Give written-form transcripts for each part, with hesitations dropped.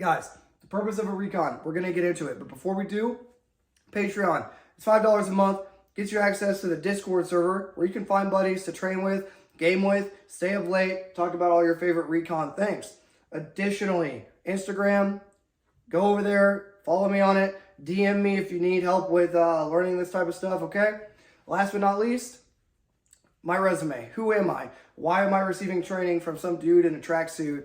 Guys, the purpose of a recon, we're going to get into it. But before we do, Patreon. It's $5 a month. Gets you access to the Discord server where you can find buddies to train with, game with, stay up late, talk about all your favorite recon things. Additionally, Instagram, go over there, follow me on it, DM me if you need help with learning this type of stuff, okay? Last but not least, my resume. Who am I? Why am I receiving training from some dude in a tracksuit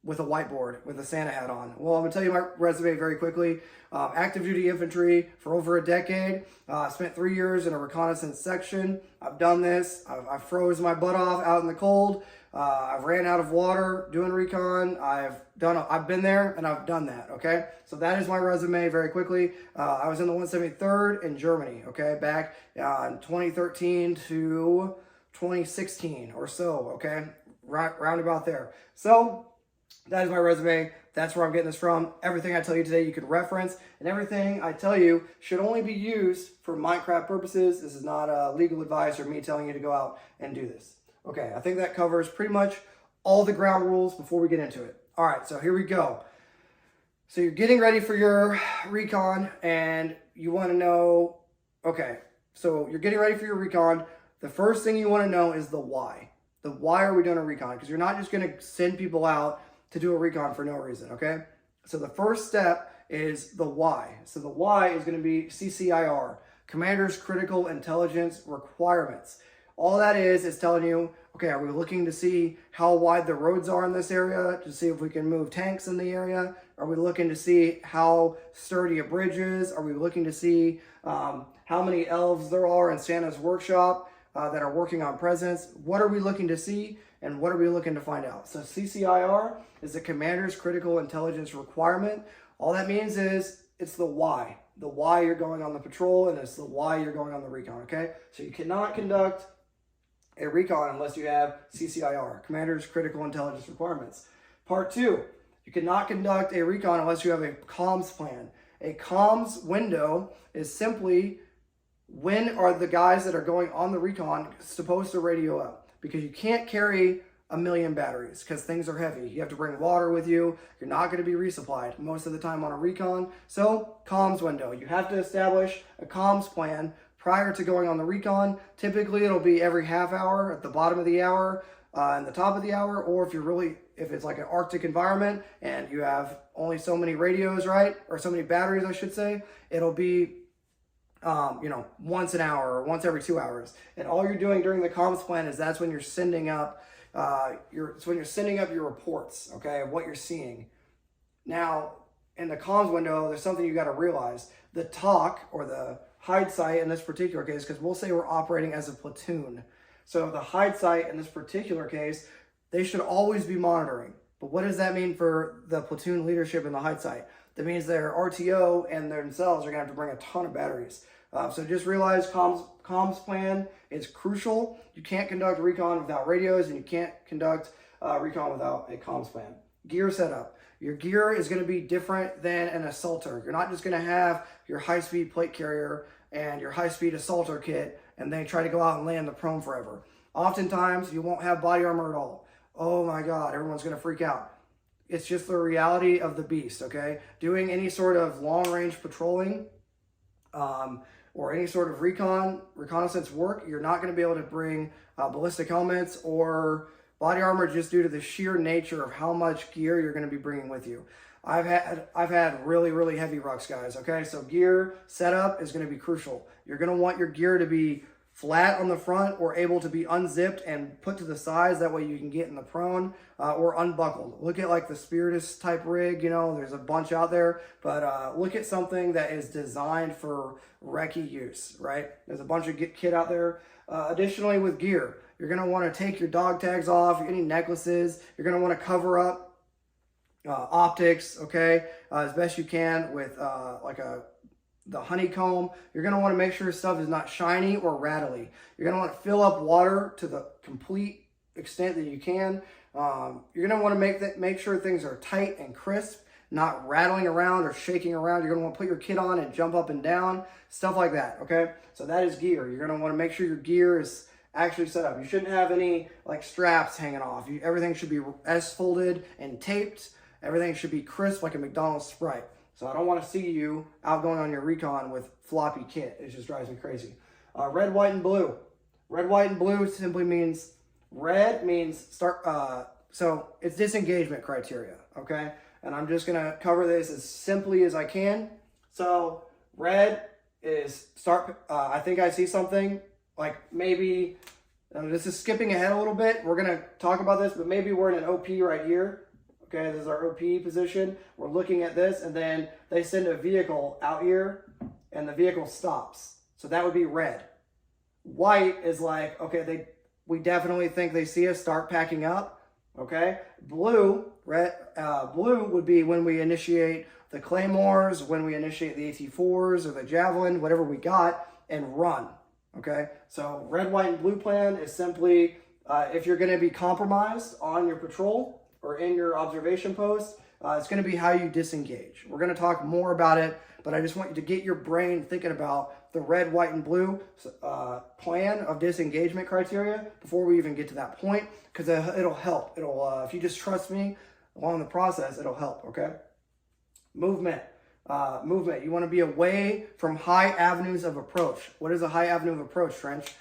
with a whiteboard with a Santa hat on? Well, I'm going to tell you my resume very quickly. Active duty infantry for over a decade. Spent 3 years in a reconnaissance section. I've done this. I froze my butt off out in the cold. I've ran out of water doing recon. I've been there and I've done that, okay? So that is my resume very quickly. I was in the 173rd in Germany, okay? Back in 2013 to 2016 or so, okay? Round about there. So that is my resume. That's where I'm getting this from. Everything I tell you today you can reference, and everything I tell you should only be used for Minecraft purposes. This is not legal advice or me telling you to go out and do this. Okay, I think that covers pretty much all the ground rules before we get into it. All right, so here we go. So you're getting ready for your recon, and you want to know, okay, so you're getting ready for your recon. The first thing you want to know is the why. The why are we doing a recon? Because you're not just going to send people out to do a recon for no reason, okay? So the first step is the why. So the why is going to be CCIR, Commander's Critical Intelligence Requirements. All that is telling you, okay, are we looking to see how wide the roads are in this area to see if we can move tanks in the area? Are we looking to see how sturdy a bridge is? Are we looking to see how many elves there are in Santa's workshop that are working on presents? What are we looking to see? And what are we looking to find out? So CCIR is the Commander's Critical Intelligence Requirement. All that means is it's the why. The why you're going on the patrol, and it's the why you're going on the recon, okay? So you cannot conduct a recon unless you have CCIR, Commander's Critical Intelligence Requirements. Part 2, you cannot conduct a recon unless you have a comms plan. A comms window is simply when are the guys that are going on the recon supposed to radio up? Because you can't carry 1,000,000 batteries because things are heavy. You have to bring water with you. You're not going to be resupplied most of the time on a recon. So comms window. You have to establish a comms plan prior to going on the recon. Typically, it'll be every half hour at the bottom of the hour and the top of the hour. Or if it's like an Arctic environment and you have only so many radios, right? Or so many batteries, I should say. It'll be once an hour or once every 2 hours. And all you're doing during the comms plan is that's when you're sending up your reports, okay, of what you're seeing. Now, in the comms window, there's something you got to realize. The TOC, or the hide site in this particular case, because we'll say we're operating as a platoon. So the hide site in this particular case, they should always be monitoring. But what does that mean for the platoon leadership in the hide site? That means their RTO and themselves are going to have to bring a ton of batteries. So just realize comms plan is crucial. You can't conduct recon without radios, and you can't conduct recon without a comms plan. Gear setup. Your gear is going to be different than an assaulter. You're not just going to have your high-speed plate carrier and your high-speed assaulter kit and then try to go out and lay in the prone forever. Oftentimes, you won't have body armor at all. Oh my God, everyone's going to freak out. It's just the reality of the beast, okay? Doing any sort of long-range patrolling or any sort of reconnaissance work, you're not going to be able to bring ballistic helmets or body armor just due to the sheer nature of how much gear you're going to be bringing with you. I've had really, really heavy rucks, guys, okay? So gear setup is going to be crucial. You're going to want your gear to be flat on the front or able to be unzipped and put to the sides. That way you can get in the prone or unbuckled. Look at like the Spiritus type rig, there's a bunch out there, but look at something that is designed for recce use, right? There's a bunch of kit out there. Additionally, with gear, you're going to want to take your dog tags off, any necklaces. You're going to want to cover up optics, okay, as best you can with the honeycomb. You're going to want to make sure stuff is not shiny or rattly. You're going to want to fill up water to the complete extent that you can. You're going to want to make sure things are tight and crisp, not rattling around or shaking around. You're going to want to put your kit on and jump up and down, stuff like that, okay? So that is gear. You're going to want to make sure your gear is actually set up. You shouldn't have any like straps hanging off. Everything should be S-folded and taped Everything should be crisp like a McDonald's Sprite. So I don't want to see you out going on your recon with floppy kit. It just drives me crazy. Red, white, and blue. Red, white, and blue simply means, red means so it's disengagement criteria, okay? And I'm just gonna cover this as simply as I can. So red is I think I see something, like maybe, this is skipping ahead a little bit. We're gonna talk about this, but maybe we're in an OP right here. Okay, this is our OP position. We're looking at this, and then they send a vehicle out here, and the vehicle stops. So that would be red. White is like, okay, we definitely think they see us, start packing up. Okay, blue would be when we initiate the claymores, when we initiate the AT4s or the javelin, whatever we got, and run. Okay, so red, white, and blue plan is simply if you're going to be compromised on your patrol or in your observation post, it's going to be how you disengage. We're going to talk more about it, but I just want you to get your brain thinking about the red, white, and blue plan of disengagement criteria before we even get to that point, because it'll help. If you just trust me along the process, it'll help, okay? Movement. You want to be away from high avenues of approach. What is a high avenue of approach, Trench?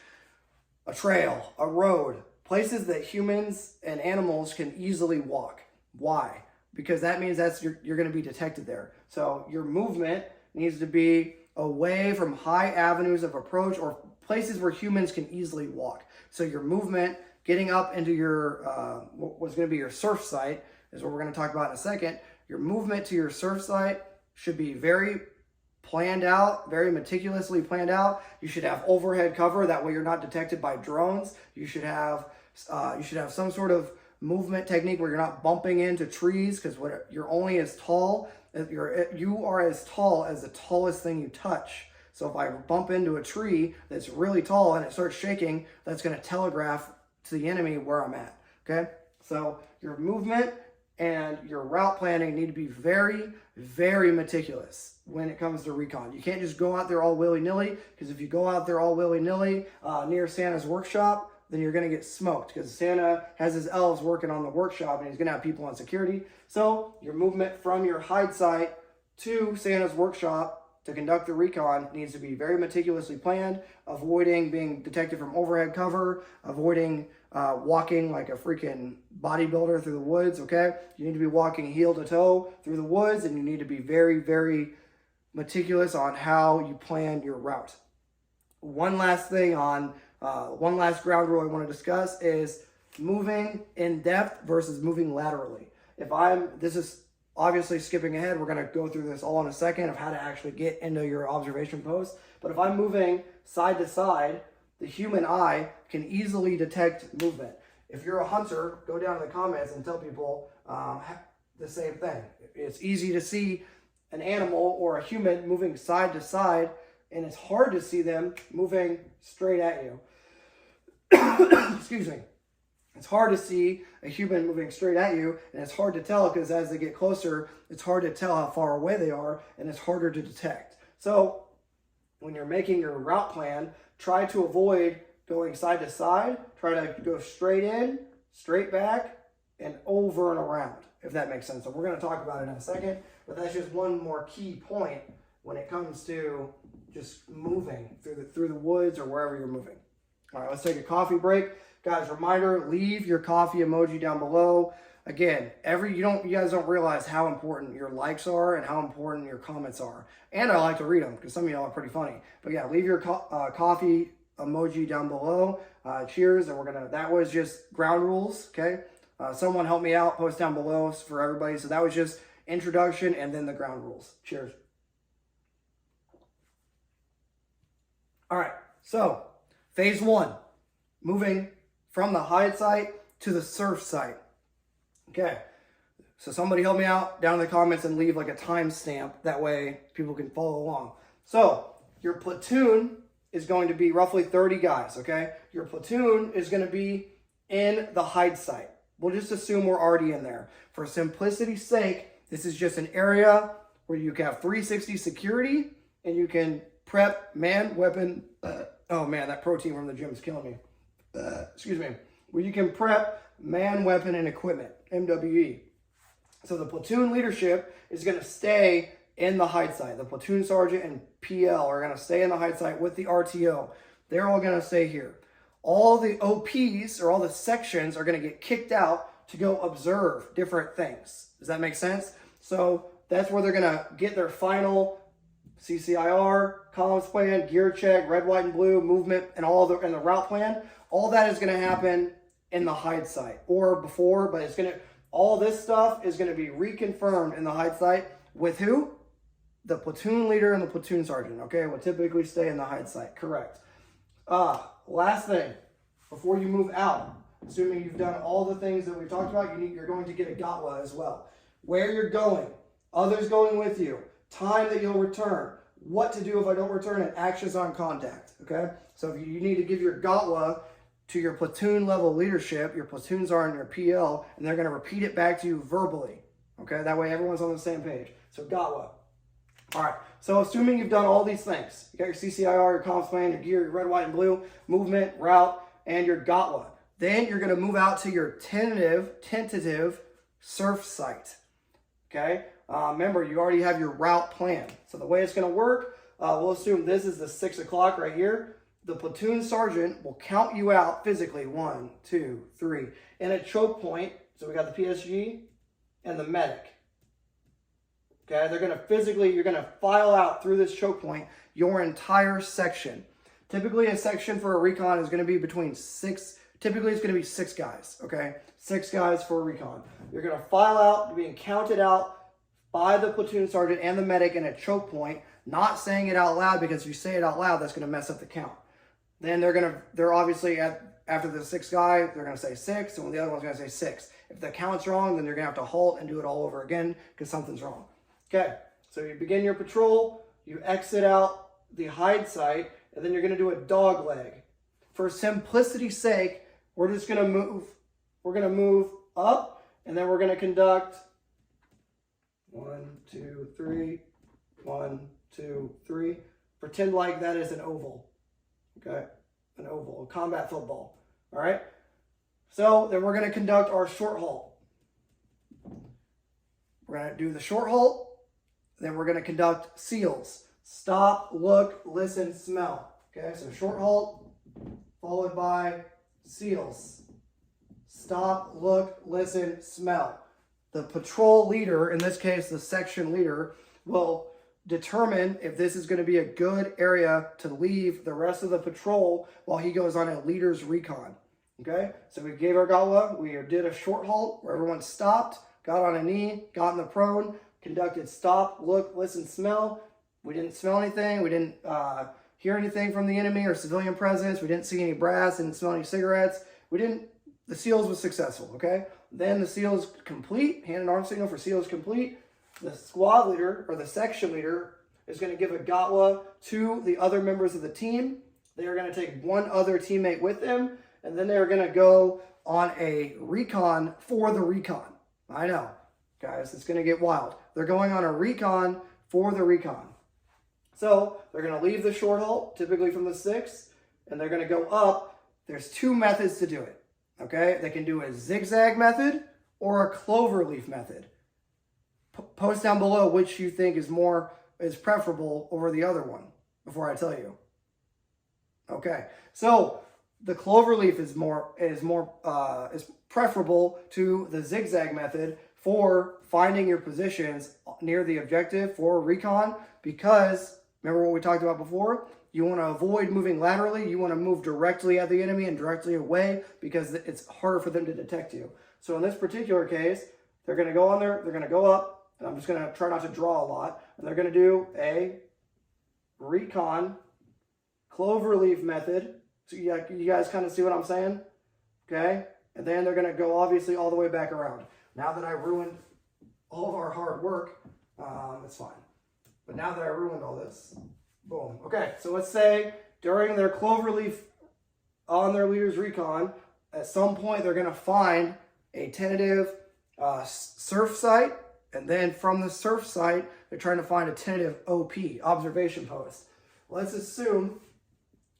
A trail, a road, places that humans and animals can easily walk. Why? Because that means you're going to be detected there. So your movement needs to be away from high avenues of approach or places where humans can easily walk. So your movement, getting up into your, what's going to be your surf site, is what we're going to talk about in a second. Your movement to your surf site should be very planned out, very meticulously planned out. You should have overhead cover. That way you're not detected by drones. You should have some sort of movement technique where you're not bumping into trees, because you're only as tall as you are as tall as the tallest thing you touch. So if I bump into a tree that's really tall and it starts shaking, that's going to telegraph to the enemy where I'm at. Okay, so your movement and your route planning need to be very, very meticulous when it comes to recon. You can't just go out there all willy-nilly, because if you go out there all willy-nilly near Santa's workshop, then you're going to get smoked, because Santa has his elves working on the workshop and he's going to have people on security. So your movement from your hide site to Santa's workshop to conduct the recon needs to be very meticulously planned, avoiding being detected from overhead cover, avoiding walking like a freaking bodybuilder through the woods, okay? You need to be walking heel to toe through the woods, and you need to be very, very meticulous on how you plan your route. One last thing one last ground rule I want to discuss is moving in depth versus moving laterally. This is obviously skipping ahead. We're going to go through this all in a second of how to actually get into your observation post. But if I'm moving side to side, the human eye can easily detect movement. If you're a hunter, go down in the comments and tell people the same thing. It's easy to see an animal or a human moving side to side, and it's hard to see them moving straight at you. Excuse me. It's hard to see a human moving straight at you, and it's hard to tell because as they get closer, it's hard to tell how far away they are, and it's harder to detect. So when you're making your route plan, try to avoid going side to side. Try to go straight in, straight back, and over and around, if that makes sense. So we're going to talk about it in a second, but that's just one more key point when it comes to just moving through the woods or wherever you're moving. All right, let's take a coffee break. Guys, reminder, leave your coffee emoji down below. Again, you guys don't realize how important your likes are and how important your comments are. And I like to read them because some of y'all are pretty funny. But yeah, leave your coffee emoji down below. Cheers, and that was just ground rules, okay? Someone help me out, post down below for everybody. So that was just introduction and then the ground rules. Cheers. All right, so phase 1, moving from the hide site to the surf site. Okay, so somebody help me out down in the comments and leave like a timestamp. That way people can follow along. So your platoon is going to be roughly 30 guys, okay? Your platoon is going to be in the hide site. We'll just assume we're already in there. For simplicity's sake, this is just an area where you can have 360 security and you can prep man, weapon, oh man, that protein from the gym is killing me. Excuse me. Where you can prep man, weapon, and equipment, MWE. So the platoon leadership is going to stay in the hide site. The platoon sergeant and PL are going to stay in the hide site with the RTO. They're all going to stay here. All the OPs, or all the sections, are going to get kicked out to go observe different things. Does that make sense? So that's where they're going to get their final CCIR, comms plan, gear check, red, white, and blue, movement, and the route plan. All that is going to happen in the hide site, or before, but all this stuff is going to be reconfirmed in the hide site with who? The platoon leader and the platoon sergeant, okay? Will typically stay in the hide site, correct. Last thing, before you move out, assuming you've done all the things that we talked about, you're going to get a GOTWA as well. Where you're going, others going with you, time that you'll return, what to do if I don't return, and actions on contact, okay? So if you need to give your GOTWA to your platoon level leadership, your platoon sergeant, your PL, and they're going to repeat it back to you verbally, okay? That way everyone's on the same page. So GOTWA. All right, so assuming you've done all these things, you got your CCIR, your comms plan, your gear, your red, white, and blue, movement, route, and your GOTWA. Then you're going to move out to your tentative surf site, okay? Remember, you already have your route plan. So the way it's going to work, we'll assume this is the 6 o'clock right here. The platoon sergeant will count you out physically, 1, 2, 3, and a choke point. So we got the PSG and the medic. Okay, you're going to file out through this choke point your entire section. Typically, a section for a recon is going to be between 6, typically it's going to be 6 guys, okay? 6 guys for a recon. You're going to file out, being counted out by the platoon sergeant and the medic in a choke point, not saying it out loud, because if you say it out loud, that's going to mess up the count. Then they're obviously, after the 6th guy, they're going to say 6, and when the other one's going to say 6. If the count's wrong, then you're going to have to halt and do it all over again because something's wrong. Okay, so you begin your patrol, you exit out the hide site, and then you're going to do a dog leg. For simplicity's sake, we're just going to move. We're going to move up, and then we're going to conduct 1, 2, 3, 1, 2, 3. Pretend like that is an oval. Okay, an oval, a combat football. All right. So then we're going to conduct our short halt. We're going to do the short halt. Then we're going to conduct SEALs. Stop, look, listen, smell. Okay, so short halt followed by SEALs. Stop, look, listen, smell. The patrol leader, in this case the section leader, will determine if this is going to be a good area to leave the rest of the patrol while he goes on a leader's recon. Okay, so we gave our GOTWA, we did a short halt where everyone stopped, got on a knee, got in the prone, conducted stop, look, listen, smell. We didn't smell anything. We didn't hear anything from the enemy or civilian presence. We didn't see any brass, didn't smell any cigarettes. The SEALs was successful, okay? Then the SEALs complete, hand and arm signal for SEALs complete. The squad leader or the section leader is going to give a GOTWA to the other members of the team. They are going to take one other teammate with them, and then they are going to go on a recon for the recon. I know, guys, it's going to get wild. They're going on a recon for the recon. So they're going to leave the short halt, typically from the 6th, and they're going to go up. There's 2 methods to do it, okay? They can do a zigzag method or a cloverleaf method. Post down below which you think is preferable over the other one before I tell you. Okay, so the cloverleaf is preferable to the zigzag method for finding your positions near the objective for recon, because remember what we talked about before? You want to avoid moving laterally. You want to move directly at the enemy and directly away because it's harder for them to detect you. So in this particular case, they're going to go on there, they're going to go up, and I'm just going to try not to draw a lot, and they're going to do a recon cloverleaf method. So you guys kind of see what I'm saying? Okay? And then they're going to go obviously all the way back around. Now that I ruined all of our hard work, it's fine. But now that I ruined all this, boom. Okay, so let's say during their cloverleaf on their leader's recon, at some point they're going to find a tentative surf site, and then from the surf site, they're trying to find a tentative OP, observation post. Let's assume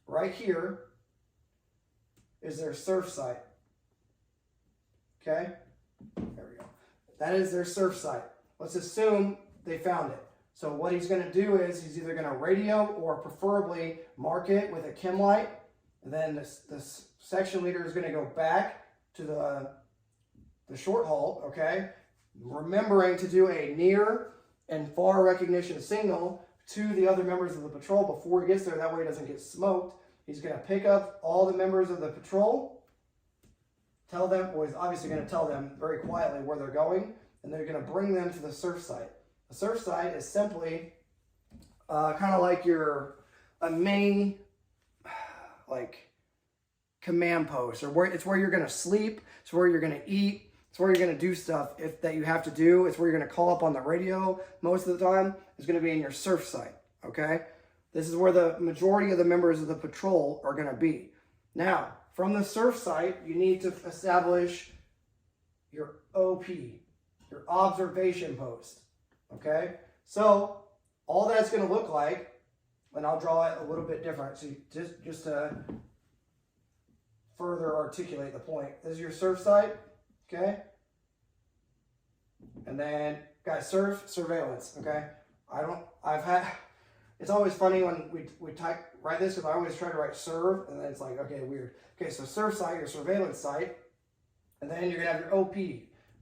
right here is their surf site. Okay? There we go. That is their surf site. Let's assume they found it. So what he's going to do is he's either going to radio or preferably mark it with a chem light. And then this section leader is going to go back to the short haul, okay? Remembering to do a near and far recognition signal to the other members of the patrol before he gets there. That way he doesn't get smoked. He's going to pick up all the members of the patrol, tell them, well, he's obviously going to tell them very quietly where they're going, and they're going to bring them to the surf site. The surf site is simply kind of like a main like command post, or it's where you're going to sleep, it's where you're going to eat, it's where you're going to do stuff that you have to do. It's where you're going to call up on the radio most of the time. It's going to be in your surf site, okay? This is where the majority of the members of the patrol are going to be. Now, from the surf site, you need to establish your OP, your observation post, okay? So, all that's going to look like, and I'll draw it a little bit different, so just to further articulate the point. This is your surf site, okay? And then, guys, surveillance, okay? It's always funny when we write this, because I always try to write serve, and then it's like, okay, weird. Okay, so surf site, your surveillance site, and then you're gonna have your OP.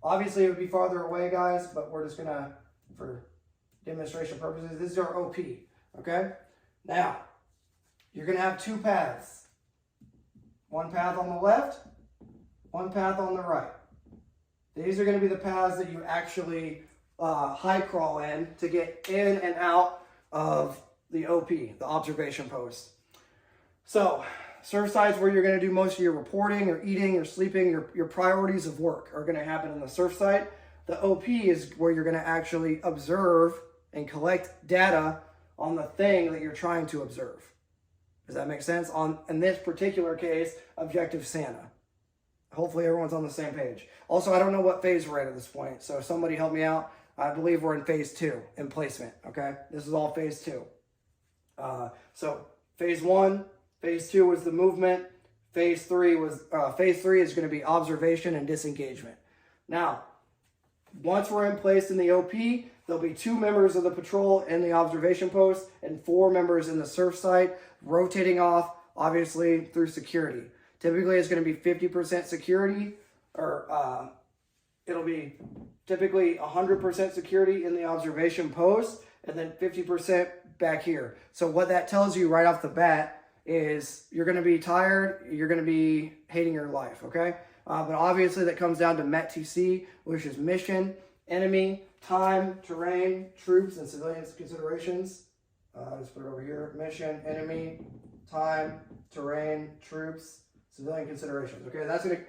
Obviously, it would be farther away, guys, but we're just gonna, for demonstration purposes, this is our OP, okay? Now, you're gonna have two paths. One path on the left, one path on the right. These are gonna be the paths that you actually high crawl in to get in and out of the OP, the observation post. So, surf sites where you're going to do most of your reporting, your eating, your sleeping, your priorities of work are going to happen in the surf site. The OP is where you're going to actually observe and collect data on the thing that you're trying to observe. Does that make sense? In this particular case, Objective Santa. Hopefully everyone's on the same page. Also, I don't know what phase we're at this point, so somebody help me out. I believe we're in phase 2 in placement, okay? This is all phase 2. So phase 1, phase 2 was the movement. Phase 3 is going to be observation and disengagement. Now, once we're in place in the OP, there'll be 2 members of the patrol in the observation post and 4 members in the surf site, rotating off, obviously, through security. Typically, it's going to be 50% security, or it'll be typically 100% security in the observation post, and then 50% back here. So what that tells you right off the bat is you're going to be tired, you're going to be hating your life, okay? But obviously that comes down to MET-TC, which is mission, enemy, time, terrain, troops, and civilians considerations. Let's put it over here. Mission, enemy, time, terrain, troops, civilian considerations. Okay, that's going to,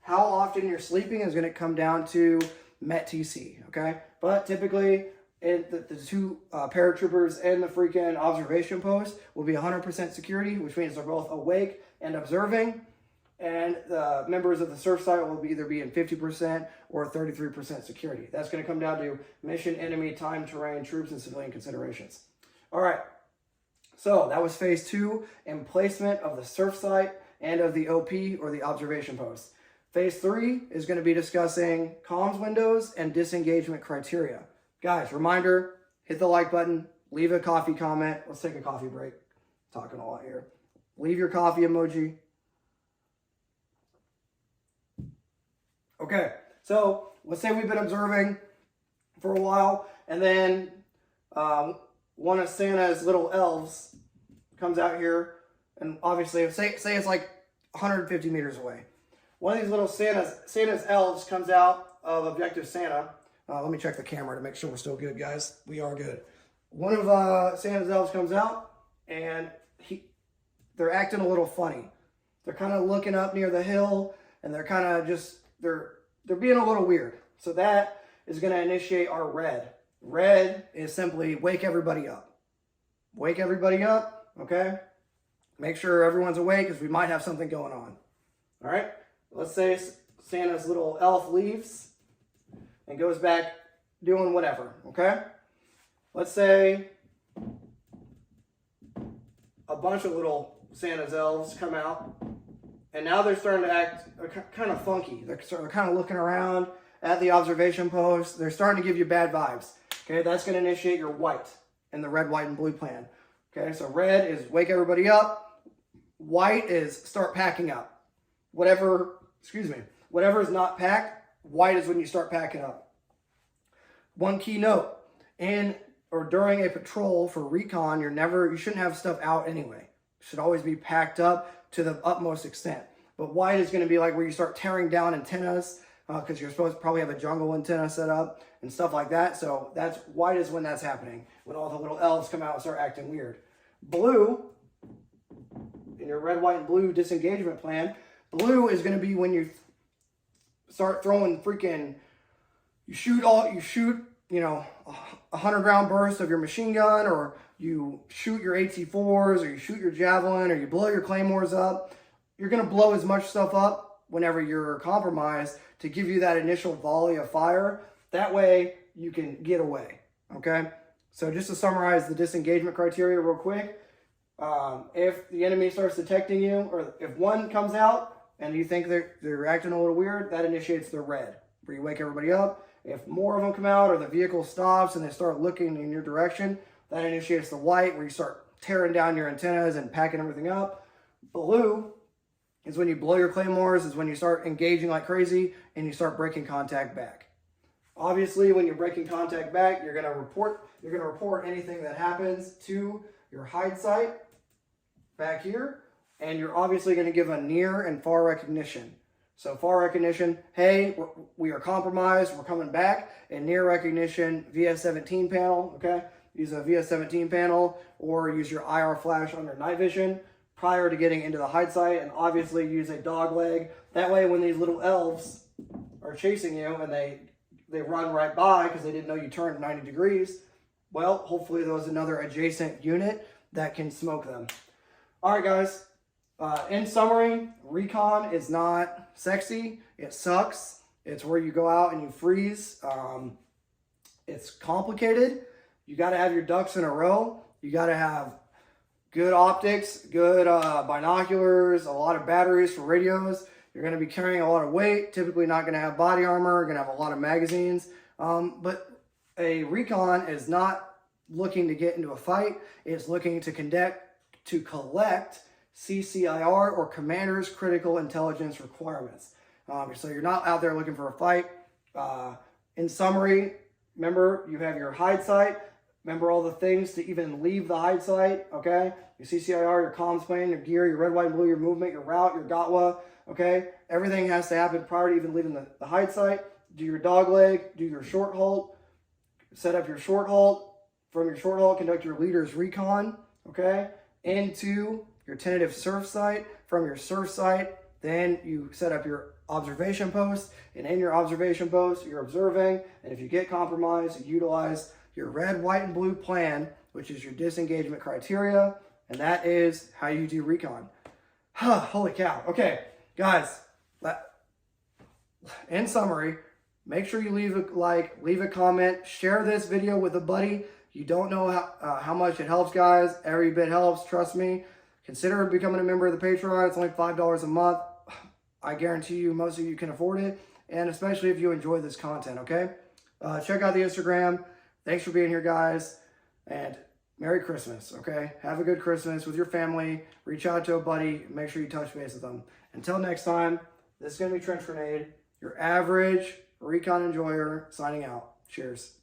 how often you're sleeping is going to come down to MET-TC, okay? But typically, the 2 paratroopers and the freaking observation post will be 100% security, which means they're both awake and observing. And the members of the surf site will either be in 50% or 33% security. That's going to come down to mission, enemy, time, terrain, troops, and civilian considerations. All right. So that was phase 2, emplacement of the surf site and of the OP, or the observation post. Phase 3 is going to be discussing comms windows and disengagement criteria. Guys, reminder, hit the like button, leave a coffee comment. Let's take a coffee break. Talking a lot here. Leave your coffee emoji. Okay, so let's say we've been observing for a while, and then one of Santa's little elves comes out here, and obviously, say it's like 150 meters away. One of these little Santa's elves comes out of Objective Santa. Let me check the camera to make sure we're still good, guys. We are good. One of Santa's elves comes out, and they're acting a little funny. They're kind of looking up near the hill, and they're kind of just, they're being a little weird. So that is going to initiate our red. Red is simply wake everybody up. Wake everybody up, okay? Make sure everyone's awake, because we might have something going on. All right? Let's say Santa's little elf leaves and goes back doing whatever, okay? Let's say a bunch of little Santa's elves come out, and now they're starting to act kind of funky. They're kind of looking around, at the observation post, they're starting to give you bad vibes. Okay, that's going to initiate your white in the red, white, and blue plan. Okay, so red is wake everybody up. White is start packing up. Whatever is not packed, white is when you start packing up. One key note, in or during a patrol for recon, you shouldn't have stuff out anyway. It should always be packed up to the utmost extent. But white is going to be like where you start tearing down antennas, because you're supposed to probably have a jungle antenna set up and stuff like that. So that's white is when that's happening, when all the little elves come out and start acting weird. Blue, in your red, white, and blue disengagement plan, blue is going to be when you start throwing freaking, you shoot 100-round bursts of your machine gun, or you shoot your AT4s, or you shoot your javelin, or you blow your claymores up. You're going to blow as much stuff up whenever you're compromised to give you that initial volley of fire. That way you can get away, okay? So just to summarize the disengagement criteria real quick, if the enemy starts detecting you, or if one comes out and you think they're acting a little weird, that initiates the red, where you wake everybody up. If more of them come out, or the vehicle stops and they start looking in your direction, that initiates the white, where you start tearing down your antennas and packing everything up. Blue is when you blow your claymores, is when you start engaging like crazy and you start breaking contact back. Obviously, when you're breaking contact back, you're gonna report anything that happens to your hide site back here, and you're obviously gonna give a near and far recognition. So far recognition, hey, we are compromised, we're coming back. And near recognition, VS17 panel, okay? Use a VS17 panel, or use your IR flash under night vision prior to getting into the hide site, and obviously use a dog leg. That way when these little elves are chasing you and they run right by because they didn't know you turned 90 degrees, well, hopefully there's another adjacent unit that can smoke them. All right, guys. In summary, recon is not sexy. It sucks. It's where you go out and you freeze. It's complicated. You got to have your ducks in a row. You got to have good optics, good binoculars, a lot of batteries for radios. You're going to be carrying a lot of weight, typically not going to have body armor, going to have a lot of magazines. But a recon is not looking to get into a fight. It's looking to collect CCIR, or Commander's Critical Intelligence Requirements. So you're not out there looking for a fight. In summary, remember, you have your hide site. Remember all the things to even leave the hide site, okay? Your CCIR, your comms plane, your gear, your red, white, and blue, your movement, your route, your GOTWA, okay? Everything has to happen prior to even leaving the hide site. Do your dog leg, do your short halt, set up your short halt. From your short halt, conduct your leader's recon, okay? Into your tentative surf site. From your surf site, then you set up your observation post, and in your observation post, you're observing, and if you get compromised, you utilize your red, white, and blue plan, which is your disengagement criteria, and that is how you do recon. Holy cow. Okay, guys, in summary, make sure you leave a like, leave a comment, share this video with a buddy. You don't know how much it helps, guys. Every bit helps, trust me. Consider becoming a member of the Patreon. It's only $5 a month. I guarantee you most of you can afford it, and especially if you enjoy this content, okay? Check out the Instagram. Thanks for being here, guys, and Merry Christmas, okay? Have a good Christmas with your family. Reach out to a buddy. Make sure you touch base with them. Until next time, this is going to be Trench Grenade, your average recon enjoyer, signing out. Cheers.